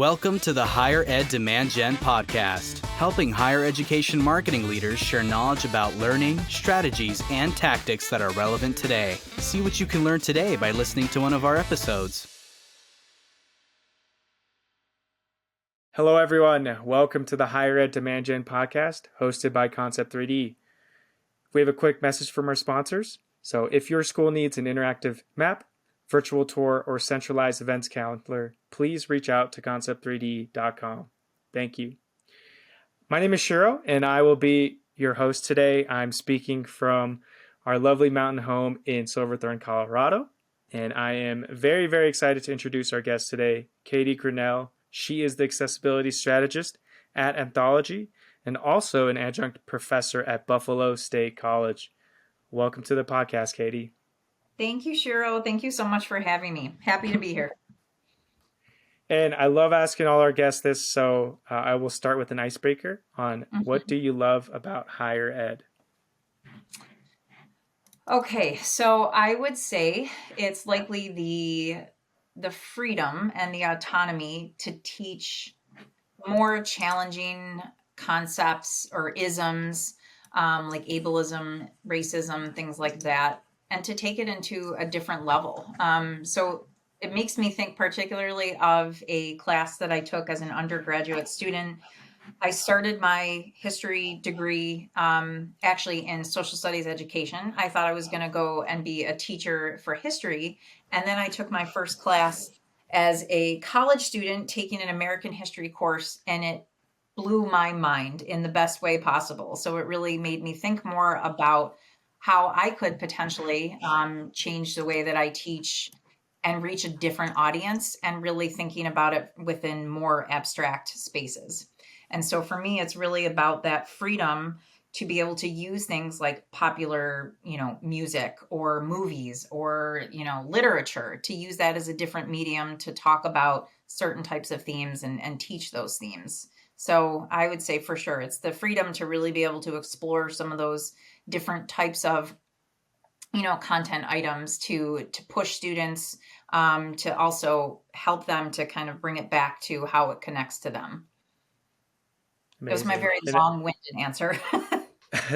Welcome to the Higher Ed Demand Gen podcast, helping higher education marketing leaders share knowledge about learning, strategies, and tactics that are relevant today. See what you can learn today by listening to one of our episodes. Hello, everyone. Welcome to the Higher Ed Demand Gen podcast, hosted by Concept 3D. We have a quick message from our sponsors. So if your school needs an interactive map, virtual tour, or centralized events calendar, please reach out to concept3d.com. Thank you. My name is Shiro, and I will be your host today. I'm speaking from our lovely mountain home in Silverthorne, Colorado, and I am very, very excited to introduce our guest today, Katie Grennell. She is the Accessibility Strategist at Anthology and also an adjunct professor at Buffalo State College. Welcome to the podcast, Katie. Thank you, Shiro. Thank you so much for having me. Happy to be here. And I love asking all our guests this, so I will start with an icebreaker on what do you love about higher ed? Okay, so I would say it's likely the freedom and the autonomy to teach more challenging concepts or isms, like ableism, racism, things like that, and to take it into a different level. So it makes me think particularly of a class that I took as an undergraduate student. I started my history degree actually in social studies education. I thought I was going to go and be a teacher for history. And then I took my first class as a college student taking an American history course, and it blew my mind in the best way possible. So it really made me think more about how I could potentially change the way that I teach and reach a different audience, and really thinking about it within more abstract spaces. And so for me, it's really about that freedom to be able to use things like popular, music or movies or, literature, to use that as a different medium to talk about certain types of themes and teach those themes. So I would say for sure, it's the freedom to really be able to explore some of those different types of, content items to push students, to also help them to kind of bring it back to how it connects to them. Amazing. That was my very long-winded answer.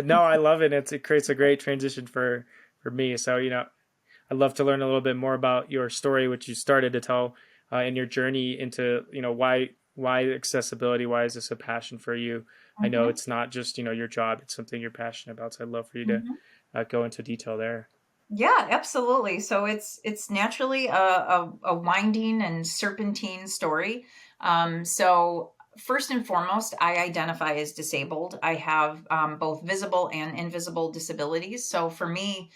No, I love it. It creates a great transition for me. So, I'd love to learn a little bit more about your story, which you started to tell in your journey into, why accessibility, why is this a passion for you? Mm-hmm. I know it's not just, your job, it's something you're passionate about. So I'd love for you to go into detail there. Yeah, absolutely. So it's naturally a winding and serpentine story. So first and foremost, I identify as disabled. I have both visible and invisible disabilities. So for me,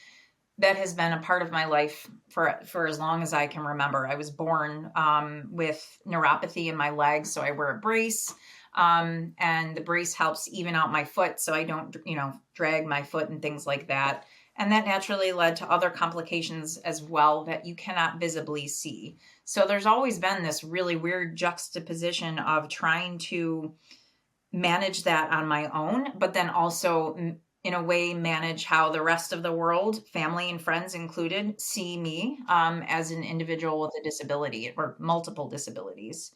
that has been a part of my life for as long as I can remember. I was born with neuropathy in my legs, so I wear a brace, and the brace helps even out my foot so I don't, drag my foot and things like that. And that naturally led to other complications as well that you cannot visibly see. So there's always been this really weird juxtaposition of trying to manage that on my own, but then also in a way manage how the rest of the world, family and friends included, see me as an individual with a disability or multiple disabilities.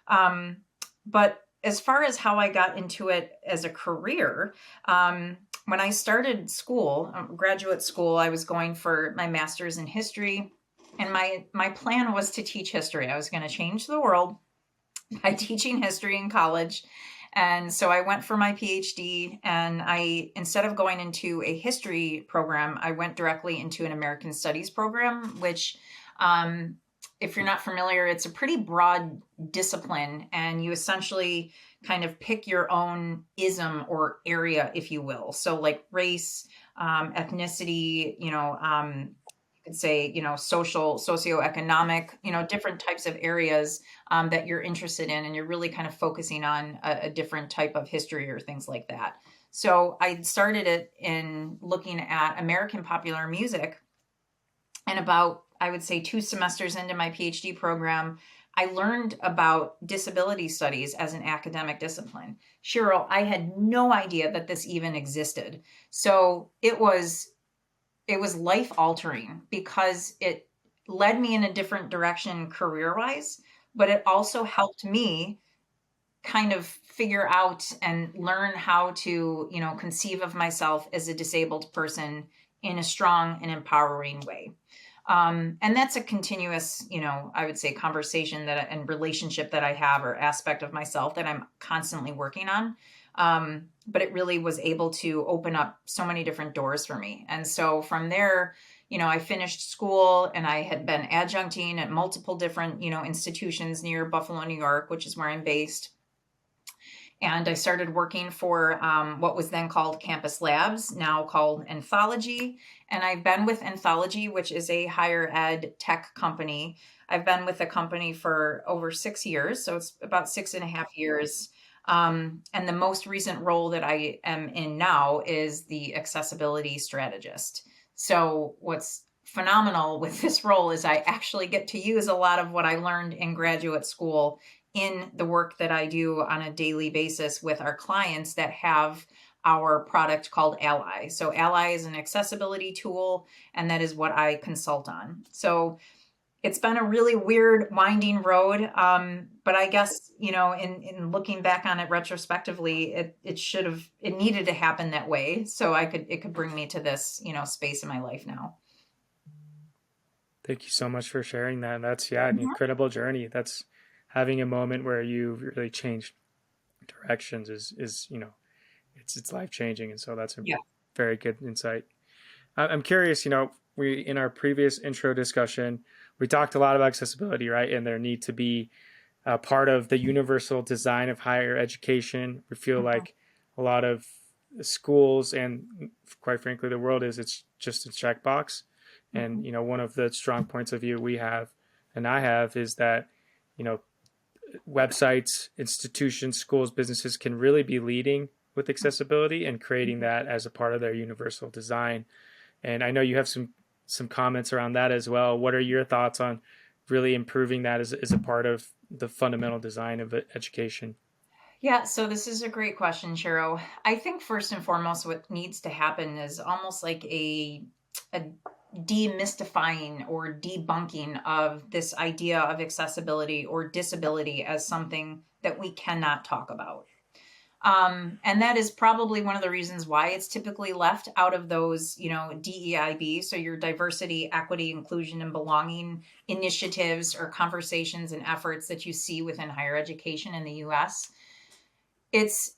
But as far as how I got into it as a career, when I started school, graduate school, I was going for my master's in history, and my plan was to teach history. I was going to change the world by teaching history in college. And so I went for my PhD, and instead of going into a history program, I went directly into an American Studies program, which, if you're not familiar, it's a pretty broad discipline, and you essentially kind of pick your own ism or area, if you will. So like race, ethnicity, you could say, socioeconomic, different types of areas that you're interested in, and you're really kind of focusing on a different type of history or things like that. So I started it in looking at American popular music, and about, I would say, 2 semesters into my PhD program, I learned about disability studies as an academic discipline. Shiro, I had no idea that this even existed. So it was life altering because it led me in a different direction career-wise, but it also helped me kind of figure out and learn how to, conceive of myself as a disabled person in a strong and empowering way. And that's a continuous, I would say conversation and relationship that I have, or aspect of myself that I'm constantly working on. But it really was able to open up so many different doors for me. And so from there, I finished school and I had been adjuncting at multiple different, institutions near Buffalo, New York, which is where I'm based. And I started working for what was then called Campus Labs, now called Anthology. And I've been with Anthology, which is a higher ed tech company. I've been with the company for over 6 years, so it's about 6.5 years. And the most recent role that I am in now is the Accessibility Strategist. So what's phenomenal with this role is I actually get to use a lot of what I learned in graduate school in the work that I do on a daily basis with our clients that have our product called Ally. So Ally is an accessibility tool, and that is what I consult on. So it's been a really weird, winding road. But I guess, in looking back on it retrospectively, it needed to happen that way. So it could bring me to this, space in my life now. Thank you so much for sharing that. That's an incredible journey. That's having a moment where you really changed directions is it's life changing, and so that's a very good insight. I'm curious. We in our previous intro discussion, we talked a lot about accessibility, right? And their need to be part of the universal design of higher education. We feel like a lot of schools and, quite frankly, the world it's just a checkbox. And one of the strong points of view we have, and I have, is that websites, institutions, schools, businesses can really be leading with accessibility and creating that as a part of their universal design. And I know you have some comments around that as well. What are your thoughts on really improving that as a part of the fundamental design of education? Yeah, so this is a great question, Shiro. I think first and foremost, what needs to happen is almost like a demystifying or debunking of this idea of accessibility or disability as something that we cannot talk about. And that is probably one of the reasons why it's typically left out of those, DEIB, so your diversity, equity, inclusion, and belonging initiatives or conversations and efforts that you see within higher education in the US. It's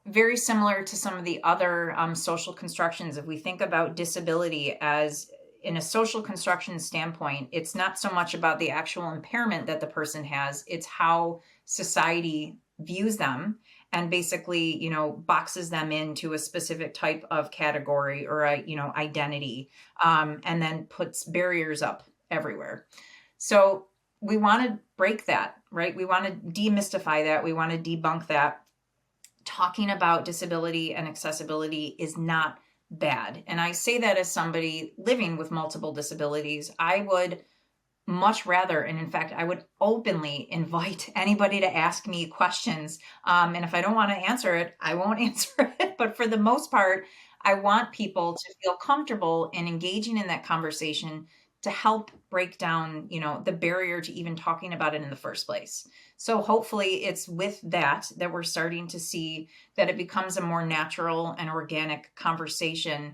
very similar to some of the other social constructions. If we think about disability as in a social construction standpoint, it's not so much about the actual impairment that the person has, it's how society views them and basically, boxes them into a specific type of category or identity, and then puts barriers up everywhere. So we want to break that, right? We want to demystify that. We want to debunk that. Talking about disability and accessibility is not bad. And I say that as somebody living with multiple disabilities. I would much rather, and in fact, I would openly invite anybody to ask me questions. And if I don't want to answer it, I won't answer it. But for the most part, I want people to feel comfortable in engaging in that conversation to help break down, the barrier to even talking about it in the first place. So hopefully it's with that we're starting to see that it becomes a more natural and organic conversation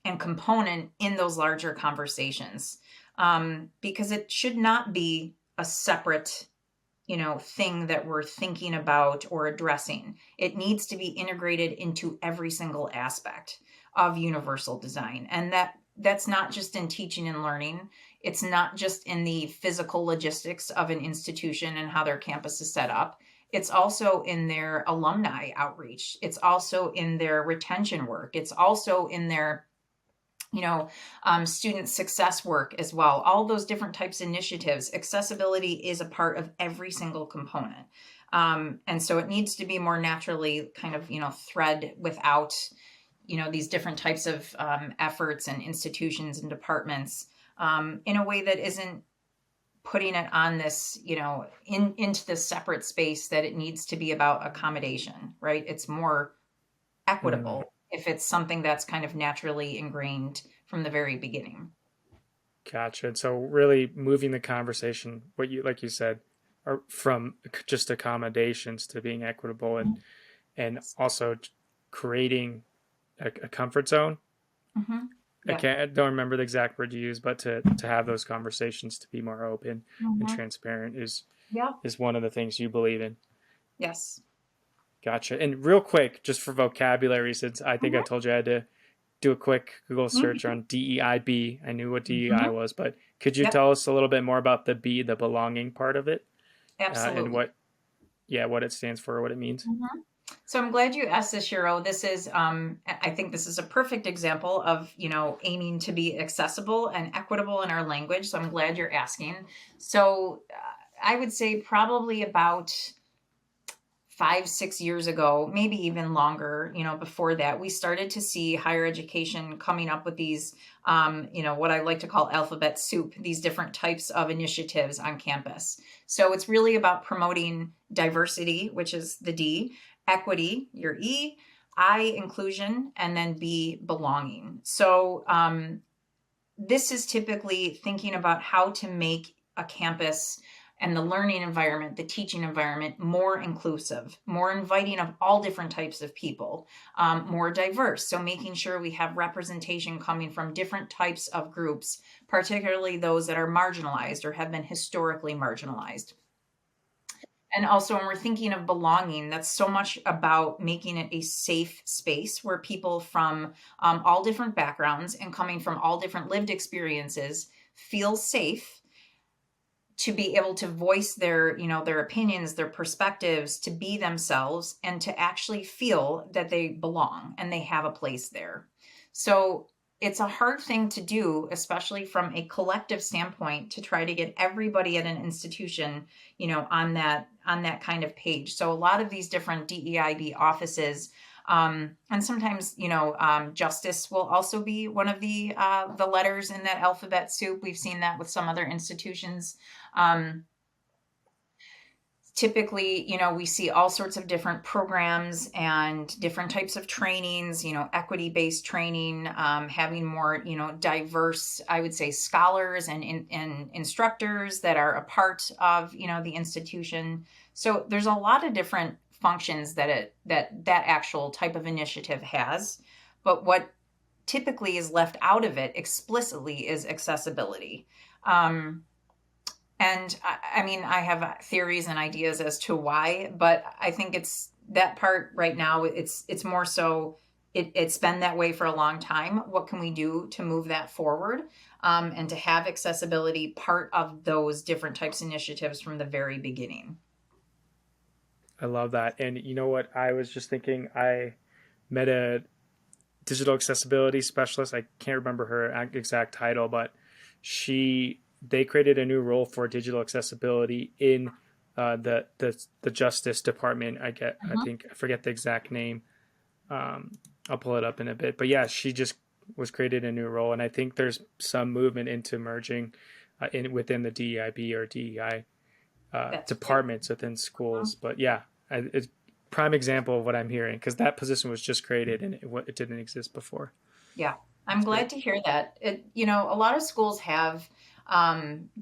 and component in those larger conversations. Because it should not be a separate, thing that we're thinking about or addressing. It needs to be integrated into every single aspect of universal design. And that's not just in teaching and learning. It's not just in the physical logistics of an institution and how their campus is set up. It's also in their alumni outreach. It's also in their retention work. It's also in their student success work as well. All those different types of initiatives. Accessibility is a part of every single component. And so it needs to be more naturally kind of, thread without, these different types of efforts and institutions and departments in a way that isn't putting it on this, into this separate space that it needs to be about accommodation, right? It's more equitable if it's something that's kind of naturally ingrained from the very beginning. Gotcha. And so really moving the conversation, like you said, from just accommodations to being equitable, and also creating a comfort zone. Mm-hmm. Yeah. I don't remember the exact word you use, but to have those conversations, to be more open and Mm-hmm. transparent Yeah. is one of the things you believe in. Yes. Gotcha. And real quick, just for vocabulary, since I think I told you I had to do a quick Google search Mm-hmm. on DEIB. I knew what DEI Mm-hmm. was, but could you Yep. tell us a little bit more about the B, the belonging part of it, and Absolutely. what it stands for, or what it means? Mm-hmm. So I'm glad you asked this, Shiro. This is, I think this is a perfect example of, aiming to be accessible and equitable in our language. So I'm glad you're asking. So I would say probably about 5, 6 years ago, maybe even longer, before that, we started to see higher education coming up with these, what I like to call alphabet soup, these different types of initiatives on campus. So it's really about promoting diversity, which is the D, equity, your E, I, inclusion, and then B, belonging. So this is typically thinking about how to make a campus and the learning environment, the teaching environment, more inclusive, more inviting of all different types of people, more diverse. So making sure we have representation coming from different types of groups, particularly those that are marginalized or have been historically marginalized. And also, when we're thinking of belonging, that's so much about making it a safe space where people from all different backgrounds and coming from all different lived experiences feel safe to be able to voice their opinions, their perspectives, to be themselves, and to actually feel that they belong and they have a place there. So it's a hard thing to do, especially from a collective standpoint, to try to get everybody at an institution, on that kind of page. So a lot of these different DEIB offices, and sometimes, justice will also be one of the letters in that alphabet soup. We've seen that with some other institutions. Um, Typically, we see all sorts of different programs and different types of trainings, equity-based training, having more, diverse, I would say, scholars and instructors that are a part of, the institution. So there's a lot of different functions that actual type of initiative has. But what typically is left out of it explicitly is accessibility. And I mean, I have theories and ideas as to why, but I think it's that part right now. It's more so it's been that way for a long time. What can we do to move that forward, and to have accessibility part of those different types of initiatives from the very beginning? I love that. And you know what? I was just thinking, I met a digital accessibility specialist. I can't remember her exact title, but they created a new role for digital accessibility in the Justice Department. I think I forget the exact name. I'll pull it up in a bit. But yeah, she just was created a new role, and I think there's some movement into merging within the DEIB or DEI departments within schools. But yeah, it's prime example of what I'm hearing, because that position was just created and it didn't exist before. Yeah, I'm glad to hear that. A lot of schools have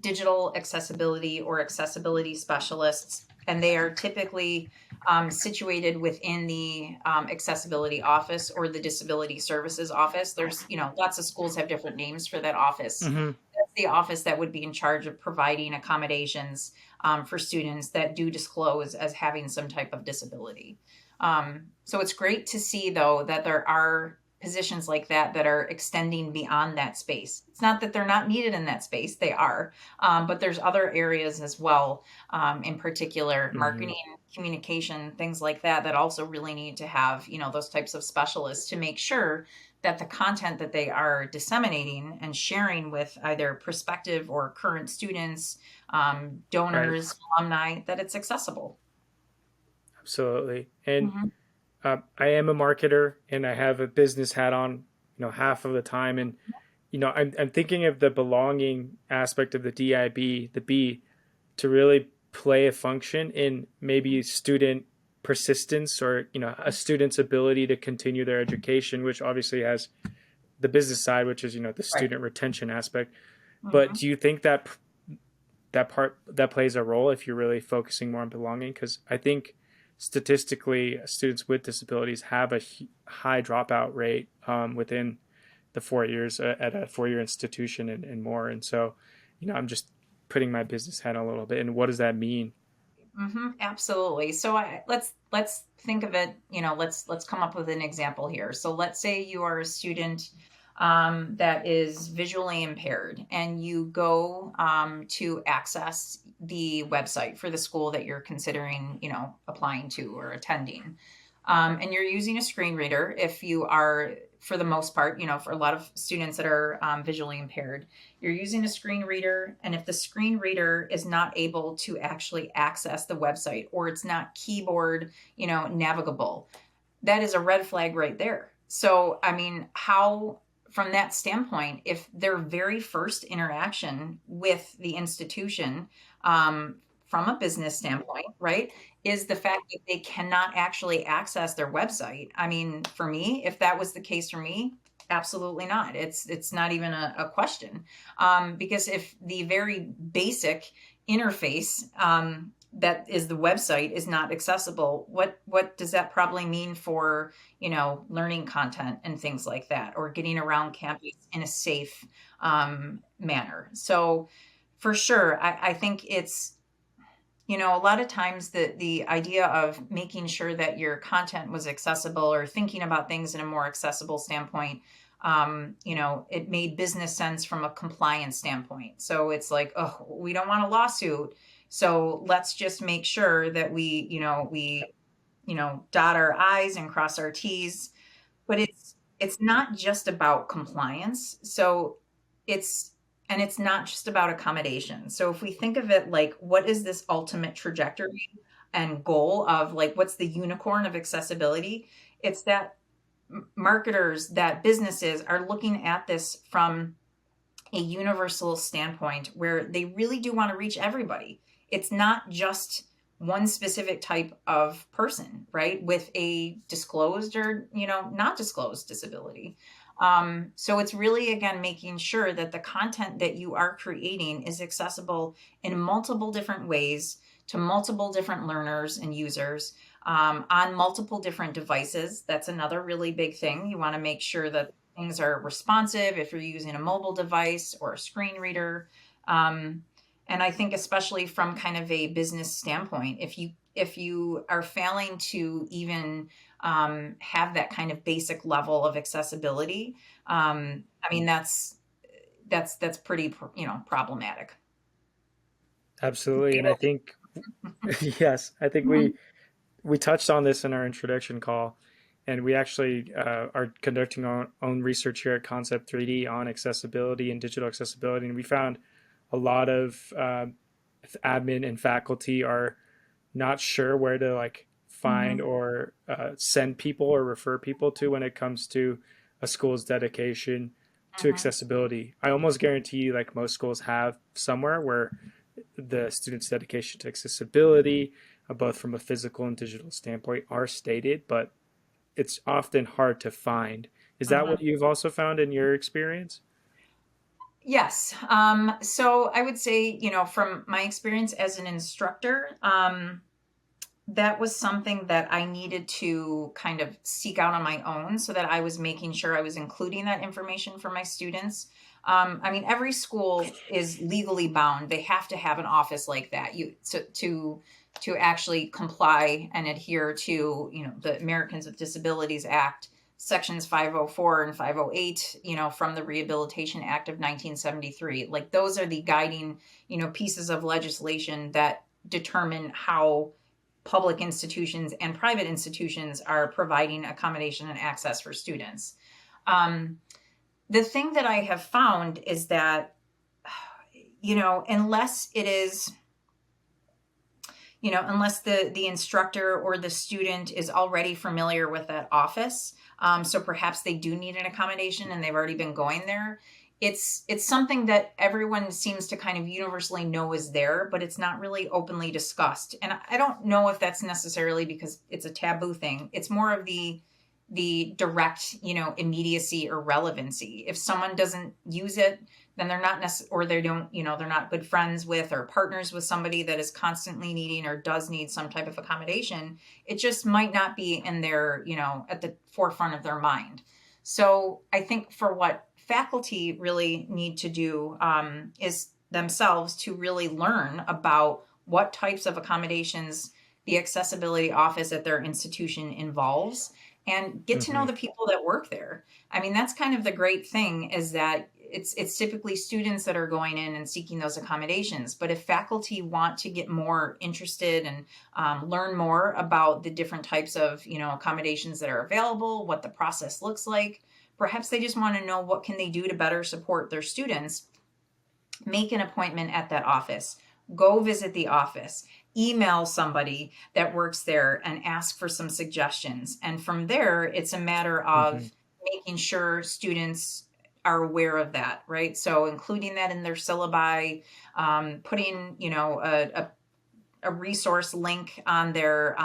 digital accessibility or accessibility specialists, and they are typically situated within the accessibility office or the disability services office. There's, lots of schools have different names for that office. Mm-hmm. That's the office that would be in charge of providing accommodations for students that do disclose as having some type of disability. So it's great to see, though, that there are positions like that are extending beyond that space. It's not that they're not needed in that space, they are, but there's other areas as well, in particular marketing, communication, things like that also really need to have, those types of specialists to make sure that the content that they are disseminating and sharing with either prospective or current students, donors, alumni, that it's accessible. Absolutely. And I am a marketer and I have a business hat on, half of the time. And, I'm thinking of the belonging aspect of the DIB, the B, to really play a function in maybe student persistence or, a student's ability to continue their education, which obviously has the business side, which is, the student retention aspect. But Mhm. do you think that that plays a role if you're really focusing more on belonging? Because I think statistically, students with disabilities have a high dropout rate within the 4 years at a 4 year institution and more. And so, I'm just putting my business hat a little bit. And what does that mean? Absolutely. So let's think of it. Let's come up with an example here. So let's say you are a student that is visually impaired, and you go to access the website for the school that you're considering, applying to or attending. And you're using a screen reader if you are, for the most part, for a lot of students that are visually impaired, you're using a screen reader. And if the screen reader is not able to actually access the website, or it's not keyboard, navigable, that is a red flag right there. So, I mean, how, from that standpoint, if their very first interaction with the institution, from a business standpoint, right, is the fact that they cannot actually access their website. I mean, for me, if that was the case for me, absolutely not. It's not even a question, because if the very basic interface, that is the website, is not accessible, what does that probably mean for learning content and things like that, or getting around campus in a safe manner? So for sure, I think it's, a lot of times the idea of making sure that your content was accessible, or thinking about things in a more accessible standpoint, it made business sense from a compliance standpoint. So it's like, oh, we don't want a lawsuit, so let's just make sure that we dot our I's and cross our T's. But it's not just about compliance. So it's and it's not just about accommodation. So if we think of it like, what is this ultimate trajectory and goal of, like, what's the unicorn of accessibility? It's that marketers, that businesses are looking at this from a universal standpoint, where they really do want to reach everybody. It's not just one specific type of person, right, with a disclosed or not disclosed disability. So it's really, again, making sure that the content that you are creating is accessible in multiple different ways to multiple different learners and users, on multiple different devices. That's another really big thing. You want to make sure that things are responsive if you're using a mobile device or a screen reader. Um, and I think, especially from kind of a business standpoint, if you are failing to even have that kind of basic level of accessibility, I mean, that's pretty problematic. Absolutely. And I think, yes, I think Mhm. we touched on this in our introduction call, and we actually are conducting our own research here at Concept 3D on accessibility and digital accessibility, and we found a lot of admin and faculty are not sure where to like find Mhm. or send people or refer people to when it comes to a school's dedication to Mhm. accessibility. I almost guarantee like most schools have somewhere where the students' dedication to accessibility, both from a physical and digital standpoint, are stated, but it's often hard to find. Is that Mhm. what you've also found in your experience? Yes. So I would say, from my experience as an instructor, that was something that I needed to kind of seek out on my own, so that I was making sure I was including that information for my students. I mean, every school is legally bound. They have to have an office like that, to actually comply and adhere to, the Americans with Disabilities Act, sections 504 and 508, from the Rehabilitation Act of 1973. Like, those are the guiding, pieces of legislation that determine how public institutions and private institutions are providing accommodation and access for students. Um, the thing that I have found is that, unless it is, unless the instructor or the student is already familiar with that office, so perhaps they do need an accommodation and they've already been going there. It's something that everyone seems to kind of universally know is there, but it's not really openly discussed. And I don't know if that's necessarily because it's a taboo thing. It's more of the the direct, immediacy or relevancy. If someone doesn't use it, then they're not or they don't, they're not good friends with or partners with somebody that is constantly needing or does need some type of accommodation. It just might not be in their, at the forefront of their mind. So I think for what faculty really need to do is themselves to really learn about what types of accommodations the accessibility office at their institution involves, and get to know the people that work there. I mean, that's kind of the great thing, is that it's typically students that are going in and seeking those accommodations. But if faculty want to get more interested and learn more about the different types of, accommodations that are available, what the process looks like, perhaps they just want to know what can they do to better support their students, make an appointment at that office, go visit the office, email somebody that works there and ask for some suggestions. And from there, it's a matter of making sure students are aware of that, right? So including that in their syllabi, putting, a resource link on their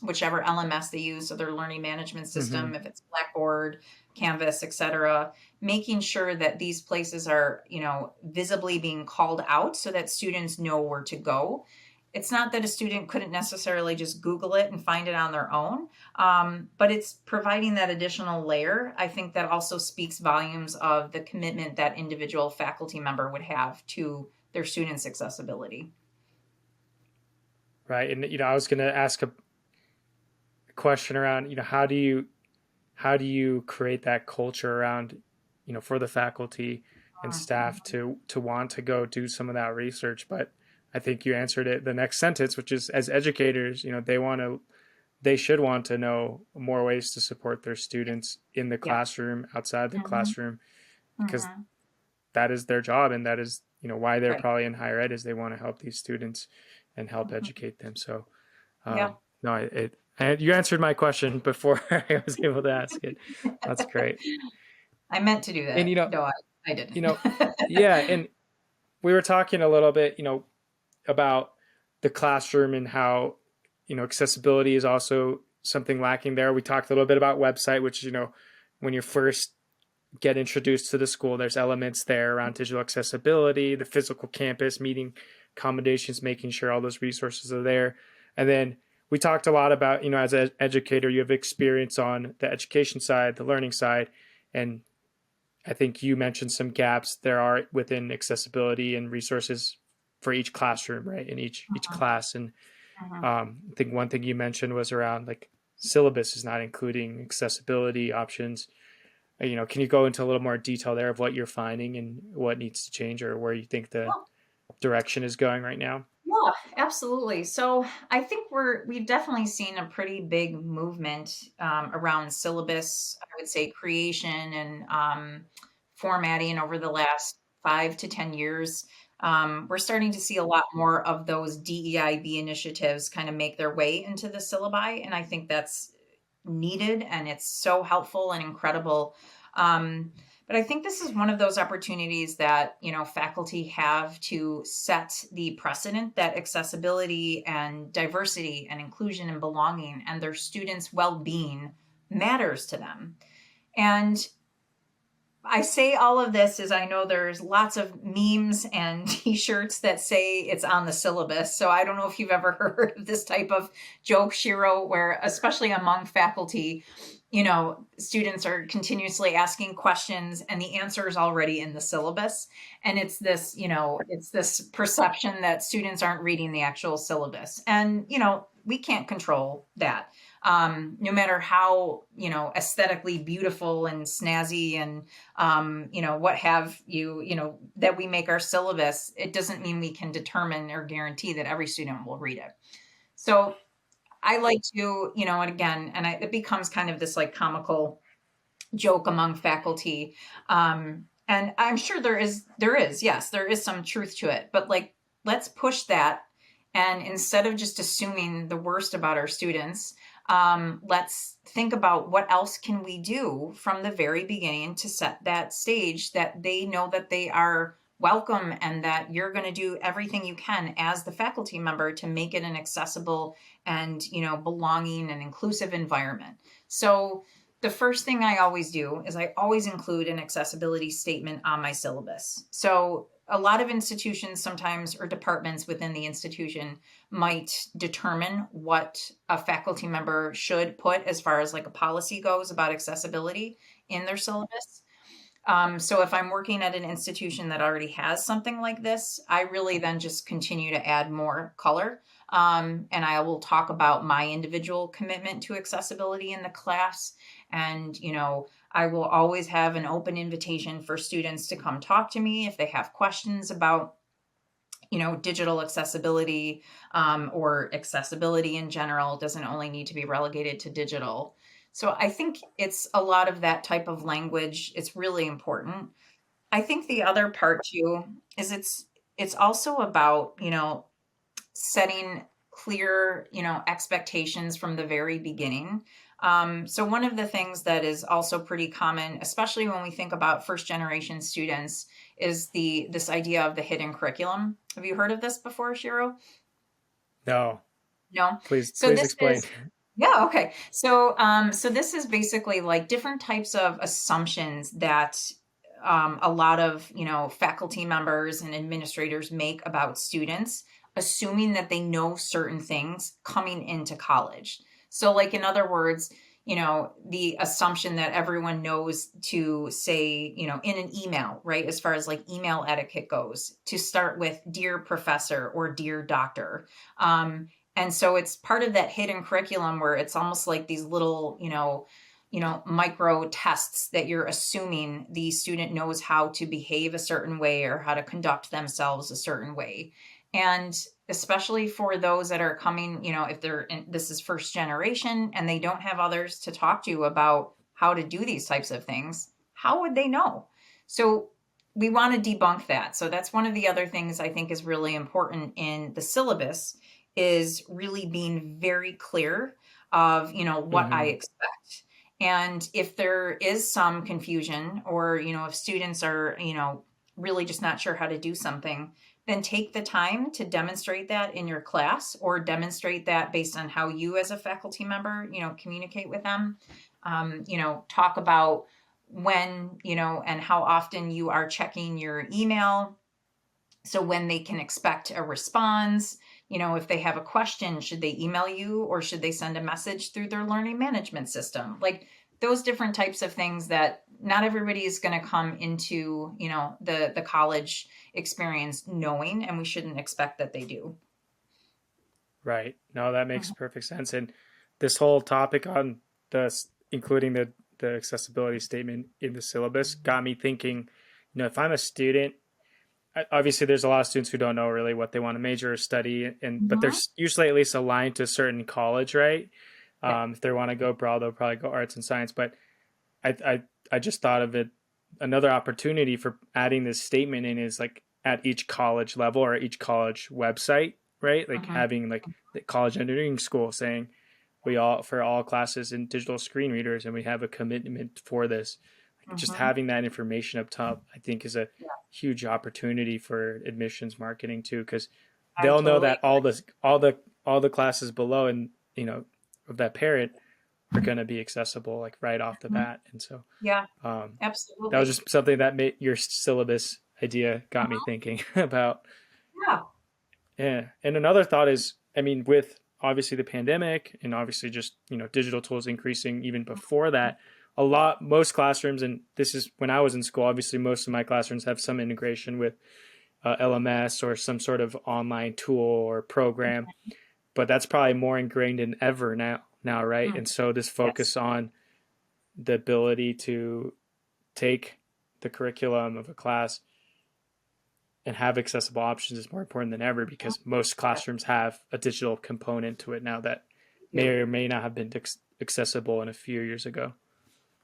whichever LMS they use, so their learning management system, if it's Blackboard, Canvas, etc., making sure that these places are, visibly being called out so that students know where to go. It's not that a student couldn't necessarily just Google it and find it on their own, but it's providing that additional layer. I think that also speaks volumes of the commitment that individual faculty member would have to their students' accessibility. Right. And, I was going to ask a question around, how do you create that culture around, for the faculty and staff to want to go do some of that research? But I think you answered it the next sentence, which is, as educators, they should want to know more ways to support their students in the classroom, outside the classroom, because that is their job. And that is, why they're probably in higher ed, is they want to help these students and help educate them. So, no, you answered my question before I was able to ask it. That's great. I meant to do that. And, no, I didn't. Yeah. And we were talking a little bit, about the classroom and how, accessibility is also something lacking there. We talked a little bit about website, which, when you first get introduced to the school, there's elements there around digital accessibility, the physical campus, meeting accommodations, making sure all those resources are there. And then we talked a lot about, as an educator, you have experience on the education side, the learning side. And I think you mentioned some gaps there are within accessibility and resources for each classroom, right? In each class. And I think one thing you mentioned was around like syllabus is not including accessibility options. Can you go into a little more detail there of what you're finding and what needs to change, or where you think the direction is going right now? Yeah, absolutely. So I think we've definitely seen a pretty big movement around syllabus, I would say, creation and formatting over the last 5 to 10 years. We're starting to see a lot more of those DEIB initiatives kind of make their way into the syllabi, and I think that's needed, and it's so helpful and incredible. But I think this is one of those opportunities that, faculty have to set the precedent that accessibility and diversity and inclusion and belonging and their students' well-being matters to them. And I say all of this as I know there's lots of memes and t-shirts that say it's on the syllabus. So I don't know if you've ever heard of this type of joke, Shiro, where especially among faculty, students are continuously asking questions and the answer is already in the syllabus. And it's this, it's this perception that students aren't reading the actual syllabus. And, we can't control that. No matter how, aesthetically beautiful and snazzy and, what have you, that we make our syllabus, it doesn't mean we can determine or guarantee that every student will read it. So I like to, and again, it becomes kind of this like comical joke among faculty. And I'm sure there is, yes, there is some truth to it, but like, let's push that. And instead of just assuming the worst about our students, let's think about what else can we do from the very beginning to set that stage that they know that they are welcome and that you're going to do everything you can as the faculty member to make it an accessible and, belonging and inclusive environment. So the first thing I always do is I always include an accessibility statement on my syllabus. So a lot of institutions sometimes, or departments within the institution, might determine what a faculty member should put as far as like a policy goes about accessibility in their syllabus. So if I'm working at an institution that already has something like this, I really then just continue to add more color. And I will talk about my individual commitment to accessibility in the class. And, I will always have an open invitation for students to come talk to me if they have questions about, digital accessibility, or accessibility in general. It doesn't only need to be relegated to digital. So I think it's a lot of that type of language. It's really important. I think the other part too is it's also about, setting clear, expectations from the very beginning. So one of the things that is also pretty common, especially when we think about first generation students, is this idea of the hidden curriculum. Have you heard of this before, Shiro? No, No. please So this explain. is Yeah, okay. So this is basically like different types of assumptions that a lot of, faculty members and administrators make about students, assuming that they know certain things coming into college. So like, in other words, the assumption that everyone knows to say, in an email, right? As far as like email etiquette goes, to start with dear professor or dear doctor. And so it's part of that hidden curriculum where it's almost like these little, micro tests that you're assuming the student knows how to behave a certain way or how to conduct themselves a certain way. And especially for those that are coming, if this is first generation and they don't have others to talk to about how to do these types of things, how would they know? So we want to debunk that. So that's one of the other things I think is really important in the syllabus, is really being very clear of, what I expect. And if there is some confusion, or, if students are, really just not sure how to do something, then take the time to demonstrate that in your class, or demonstrate that based on how you as a faculty member, communicate with them. Talk about when, and how often you are checking your email. So when they can expect a response, if they have a question, should they email you or should they send a message through their learning management system? Like those different types of things that not everybody is going to come into, the college experience knowing, and we shouldn't expect that they do. Right. No, that makes perfect sense. And this whole topic on including the accessibility statement in the syllabus got me thinking, if I'm a student, obviously there's a lot of students who don't know really what they want to major or study, but they're usually at least aligned to a certain college, right? If they want to go broad, they'll probably go arts and science. But I just thought of it, another opportunity for adding this statement in is like at each college level or each college website, right? Like having like the college engineering school saying for all classes in digital screen readers, and we have a commitment for this. Just having that information up top, I think, is a huge opportunity for admissions marketing too, because they'll know that all the classes below and of that parent are going to be accessible like right off the bat. And so absolutely, that was just something that made your syllabus idea got me thinking about. Yeah. And another thought is, I mean, with obviously the pandemic and obviously just digital tools increasing even before that, most classrooms, and this is when I was in school, obviously most of my classrooms have some integration with LMS or some sort of online tool or program, but that's probably more ingrained than ever now, right? And so this focus on the ability to take the curriculum of a class and have accessible options is more important than ever, because most classrooms have a digital component to it now that may or may not have been accessible in a few years ago.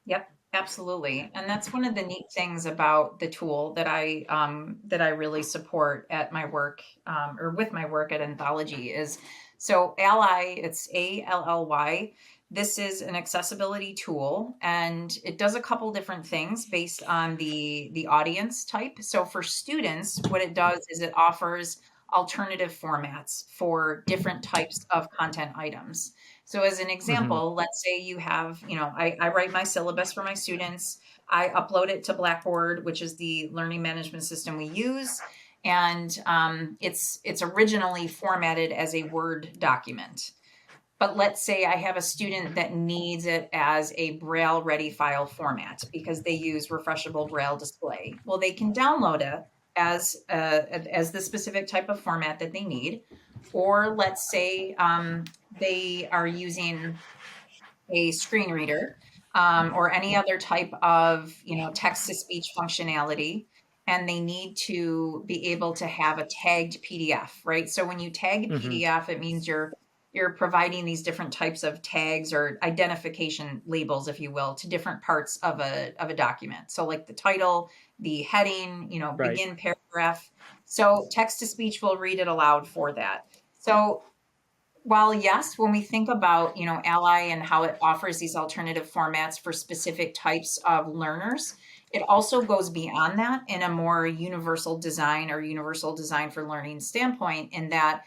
Yep, absolutely. And that's one of the neat things about the tool that I really support at my work, or with my work at Anthology, is so Ally, it's ALLY. This is an accessibility tool, and it does a couple different things based on the audience type. So for students, what it does is it offers alternative formats for different types of content items. So as an Hmm. example, let's say you have, I write my syllabus for my students. I upload it to Blackboard, which is the learning management system we use. And it's originally formatted as a Word document. But let's say I have a student that needs it as a Braille ready file format because they use refreshable Braille display. Well, they can download it as the specific type of format that they need. Or let's say they are using a screen reader or any other type of text to speech functionality, and they need to be able to have a tagged PDF, right? So when you tag a Hmm. PDF, it means you're providing these different types of tags or identification labels, if you will, to different parts of a document. So like the title, the heading, Right. begin paragraph. So text to speech will read it aloud for that. So while yes, when we think about, Ally and how it offers these alternative formats for specific types of learners, it also goes beyond that in a more universal design or universal design for learning standpoint, in that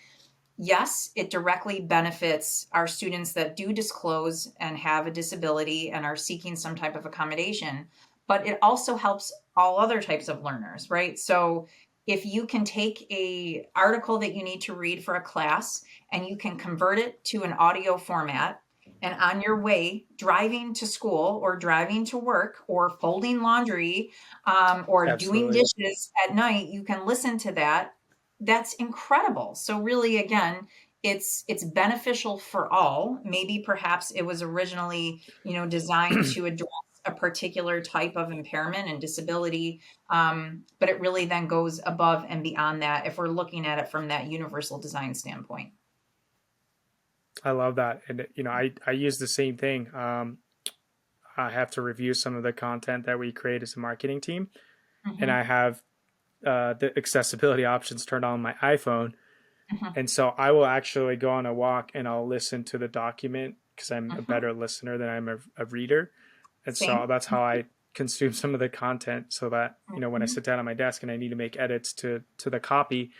yes, it directly benefits our students that do disclose and have a disability and are seeking some type of accommodation, but it also helps all other types of learners, right? So if you can take a article that you need to read for a class and you can convert it to an audio format, and on your way driving to school or driving to work or folding laundry or doing Absolutely. dishes at night, you can listen to that. That's incredible. So really, again, it's beneficial for all. Maybe perhaps it was originally, designed to address a particular type of impairment and disability, but it really then goes above and beyond that if we're looking at it from that universal design standpoint. I love that. And, I use the same thing. I have to review some of the content that we create as a marketing team, and Hmm. I have the accessibility options turned on my iPhone. Hmm. And so I will actually go on a walk and I'll listen to the document because I'm a Hmm. better listener than I'm a reader. And so Same. that's how I consume some of the content, so that, when I Hmm. sit down at my desk and I need to make edits to the copy,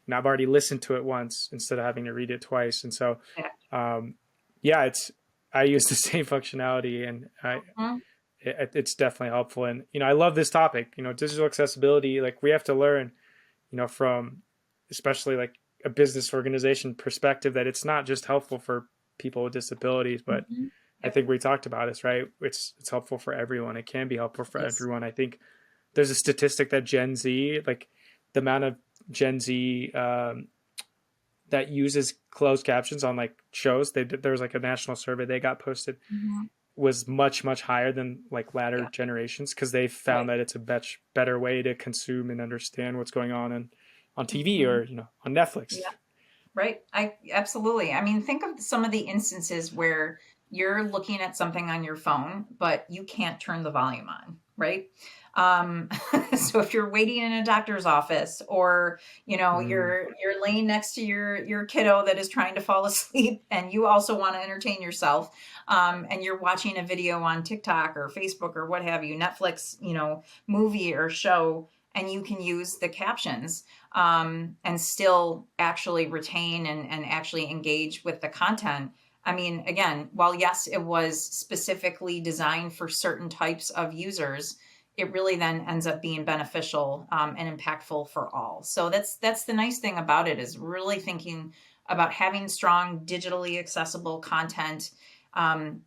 and I've already listened to it once instead of having to read it twice. And so, Yeah. um, yeah, I use the same functionality, and Mhm. it's definitely helpful. And, I love this topic, digital accessibility. Like, we have to learn, from especially like a business organization perspective, that it's not just helpful for people with disabilities, but Mhm. I Yep. think we talked about this, right? It's helpful for everyone. It can be helpful for Yes. everyone. I think there's a statistic that Gen Z, like the amount of Gen Z that uses closed captions on like shows, there was like a national survey they got posted, Mhm. was much higher than like latter Yeah. generations, because they found Right. that it's a better way to consume and understand what's going on TV, Mhm. or on Netflix. Yeah. Right. I absolutely. I mean, think of some of the instances where you're looking at something on your phone, but you can't turn the volume on, right? Um, so if you're waiting in a doctor's office, or Mm, you're laying next to your kiddo that is trying to fall asleep, and you also want to entertain yourself, and you're watching a video on TikTok or Facebook or what have you, Netflix, movie or show, and you can use the captions and still actually retain and actually engage with the content. I mean, again, while yes, it was specifically designed for certain types of users, it really then ends up being beneficial and impactful for all. So that's the nice thing about it, is really thinking about having strong digitally accessible content.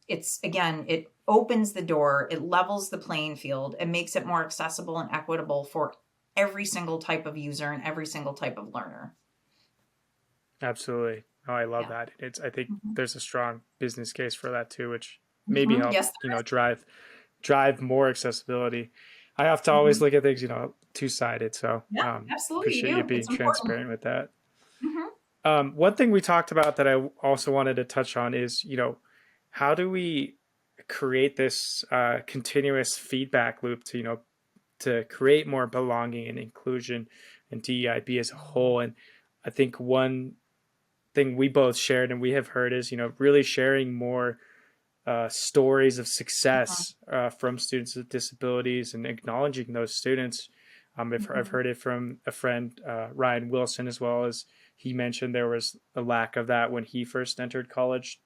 It's again, it opens the door, it levels the playing field, it makes it more accessible and equitable for every single type of user and every single type of learner. absolutely. Oh, I love Yeah. that. I think Hmm. there's a strong business case for that too, which maybe Hmm. help, Yes, there is. drive more accessibility. I have to always Hmm. look at things, two-sided. So, Yeah, absolutely. You appreciate you do. being It's important. transparent with that. Hmm. One thing we talked about that I also wanted to touch on is, how do we create this continuous feedback loop to, to create more belonging and inclusion and DEIB as a whole. And I think one thing we both shared and we have heard is, really sharing more stories of success from students with disabilities, and acknowledging those students. I've heard it from a friend, Ryan Wilson, as well as he mentioned there was a lack of that when he first entered college,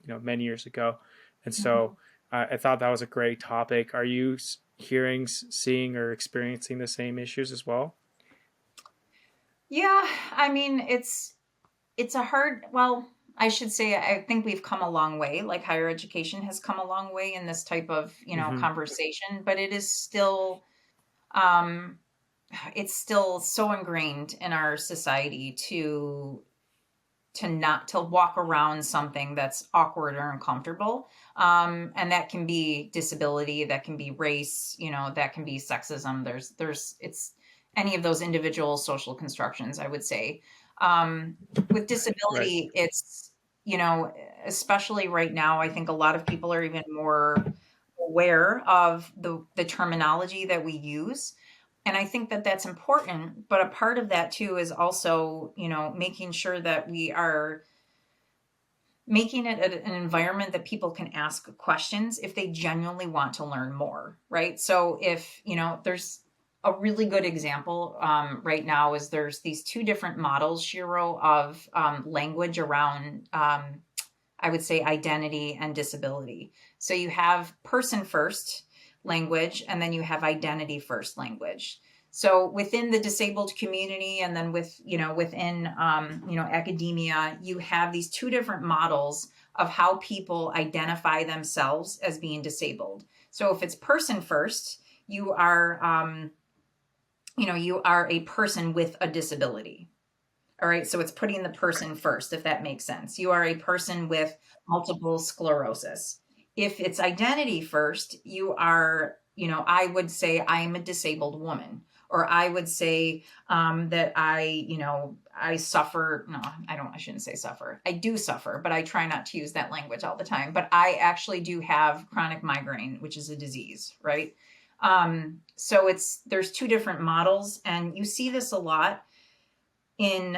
many years ago. And so I thought that was a great topic. Are you hearing, seeing, or experiencing the same issues as well? Yeah, I mean, it's a hard, well, I should say I think we've come a long way. Like higher education has come a long way in this type of, Mm-hmm. conversation, but it is still um it's still so ingrained in our society to not to walk around something that's awkward or uncomfortable, and that can be disability, that can be race, that can be sexism. There's it's any of those individual social constructions, I would say. With Right. disability, it's, you know especially right now, I think a lot of people are even more aware of the terminology that we use, and I think that that's important. But a part of that too is also, making sure that we are making it an environment that people can ask questions if they genuinely want to learn more, right? So if, there's a really good example right now is there's these two different models, Shiro, of language around, I would say, identity and disability. So you have person first language, and then you have identity first language. So within the disabled community, and then within academia, you have these two different models of how people identify themselves as being disabled. So if it's person first, you are you are a person with a disability. All right, so it's putting the person first, if that makes sense. You are a person with multiple sclerosis. If it's identity first, you are, I would say I'm a disabled woman, or I would say that I suffer. No, I shouldn't say suffer. I do suffer, but I try not to use that language all the time. But I actually do have chronic migraine, which is a disease, right? So there's two different models, and you see this a lot in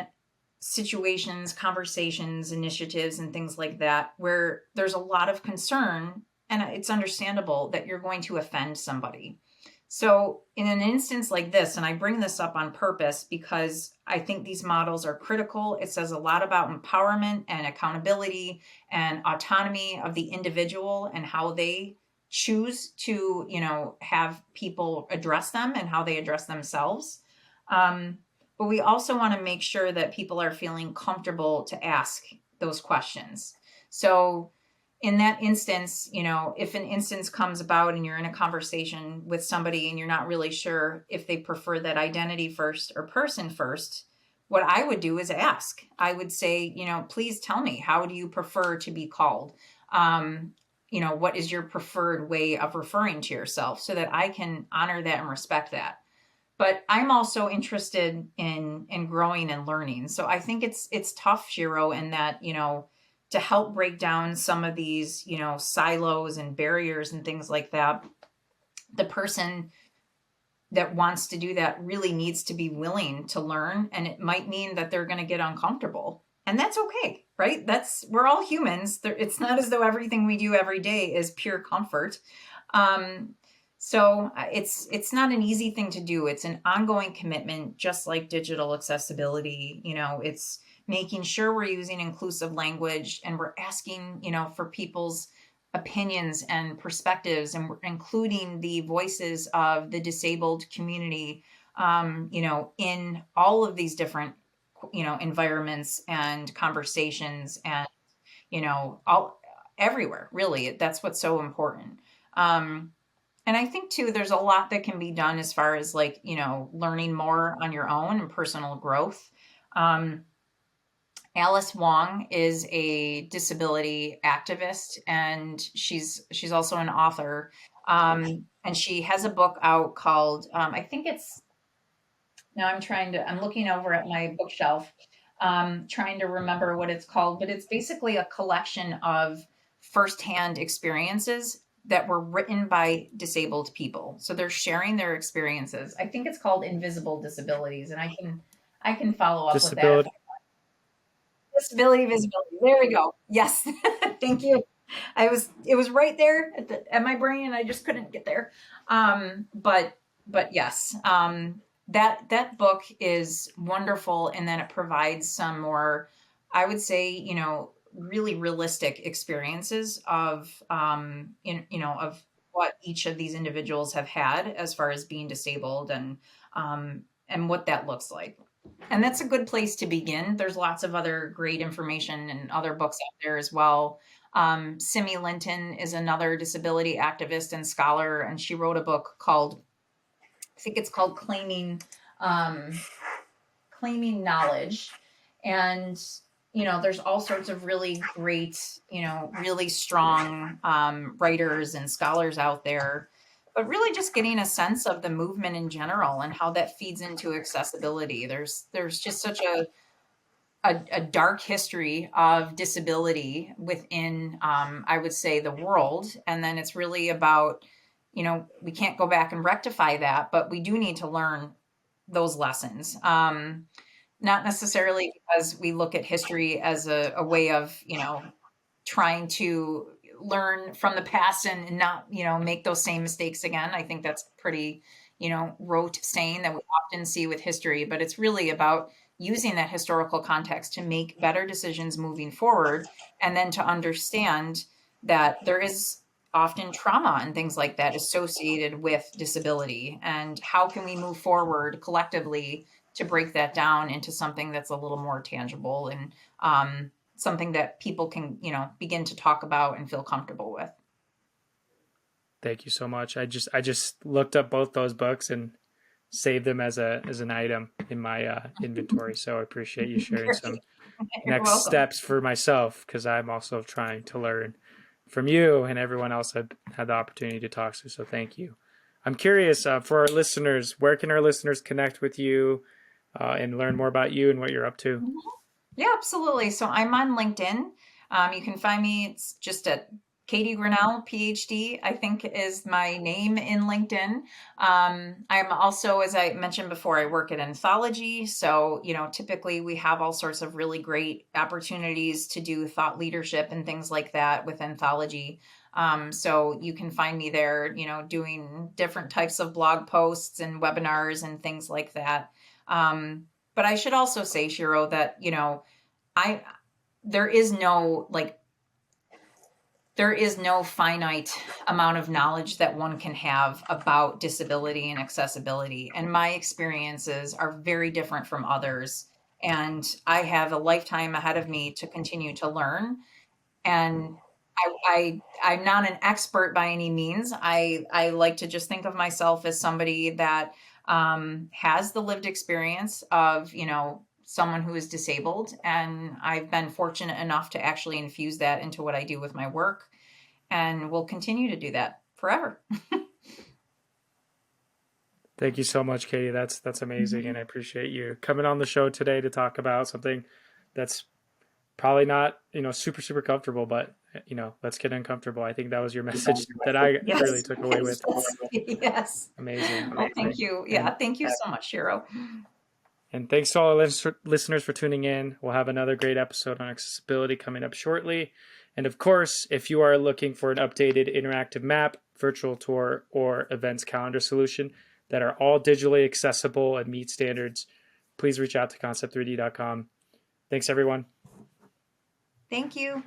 situations, conversations, initiatives, and things like that, where there's a lot of concern, and it's understandable that you're going to offend somebody. So, in an instance like this, and I bring this up on purpose because I think these models are critical. It says a lot about empowerment and accountability and autonomy of the individual and how they choose to, have people address them and how they address themselves. Um, but we also want to make sure that people are feeling comfortable to ask those questions. So, in that instance, if an instance comes about and you're in a conversation with somebody and you're not really sure if they prefer that identity first or person first, what I would do is ask. I would say, please tell me, how do you prefer to be called? What is your preferred way of referring to yourself, so that I can honor that and respect that. But I'm also interested in growing and learning. So I think it's tough, Shiro, in that, to help break down some of these, silos and barriers and things like that. The person that wants to do that really needs to be willing to learn, and it might mean that they're going to get uncomfortable. And that's okay, right? We're all humans. It's not as though everything we do every day is pure comfort. So it's not an easy thing to do. It's an ongoing commitment, just like digital accessibility. It's making sure we're using inclusive language, and we're asking, for people's opinions and perspectives, and we're including the voices of the disabled community, in all of these different, environments and conversations, and, all everywhere, really. That's what's so important. And I think too, there's a lot that can be done as far as, like, learning more on your own and personal growth. Um, Alice Wong is a disability activist, and she's also an author. And she has a book out called, I think it's, now I'm looking over at my bookshelf, trying to remember what it's called, but it's basically a collection of firsthand experiences that were written by disabled people. So they're sharing their experiences. I think it's called Invisible Disabilities, and I can follow up with that. Disability. Disability, visibility. There we go. Yes. Thank you. It was right there at my brain, and I just couldn't get there. But yes. that book is wonderful, and then it provides some more, I would say, really realistic experiences of of what each of these individuals have had as far as being disabled, and what that looks like. And that's a good place to begin. There's lots of other great information and other books out there as well. Simi Linton is another disability activist and scholar, and she wrote a book called, I think it's called um, Claiming Knowledge. And there's all sorts of really great, really strong writers and scholars out there. But really, just getting a sense of the movement in general and how that feeds into accessibility. There's just such a dark history of disability within, I would say, the world. And then it's really about, we can't go back and rectify that, but we do need to learn those lessons. Not necessarily because we look at history as a way of, trying to learn from the past and not, make those same mistakes again. I think that's pretty, rote saying that we often see with history, but it's really about using that historical context to make better decisions moving forward, and then to understand that there is often trauma and things like that associated with disability, and how can we move forward collectively to break that down into something that's a little more tangible, and something that people can, begin to talk about and feel comfortable with. Thank you so much. I just looked up both those books and saved them as an item in my inventory. So I appreciate you sharing some next welcome. steps for myself, because I'm also trying to learn from you and everyone else I've had the opportunity to talk to. So thank you. I'm curious, for our listeners, where can our listeners connect with you and learn more about you and what you're up to? Yeah, absolutely. So I'm on LinkedIn. You can find me. It's just at Katie Grennell, PhD, I think is my name in LinkedIn. I'm also, as I mentioned before, I work at Anthology. So, typically we have all sorts of really great opportunities to do thought leadership and things like that with Anthology. So you can find me there, doing different types of blog posts and webinars and things like that. But I should also say, Shiro, that, I there is no finite amount of knowledge that one can have about disability and accessibility. And my experiences are very different from others. And I have a lifetime ahead of me to continue to learn. And I'm not an expert by any means. I like to just think of myself as somebody that has the lived experience of, someone who is disabled. And I've been fortunate enough to actually infuse that into what I do with my work, and will continue to do that forever. Thank you so much, Katie. That's amazing. And I appreciate you coming on the show today to talk about something that's probably not, super, super comfortable, but, let's get uncomfortable. I think that was your message that I Yes. really took away with. Yes. Amazing. Well, thank you. Yeah. Thank you so much, Shiro. And thanks to all our listeners for tuning in. We'll have another great episode on accessibility coming up shortly. And of course, if you are looking for an updated interactive map, virtual tour, or events calendar solution that are all digitally accessible and meet standards, please reach out to concept3d.com. Thanks, everyone. Thank you.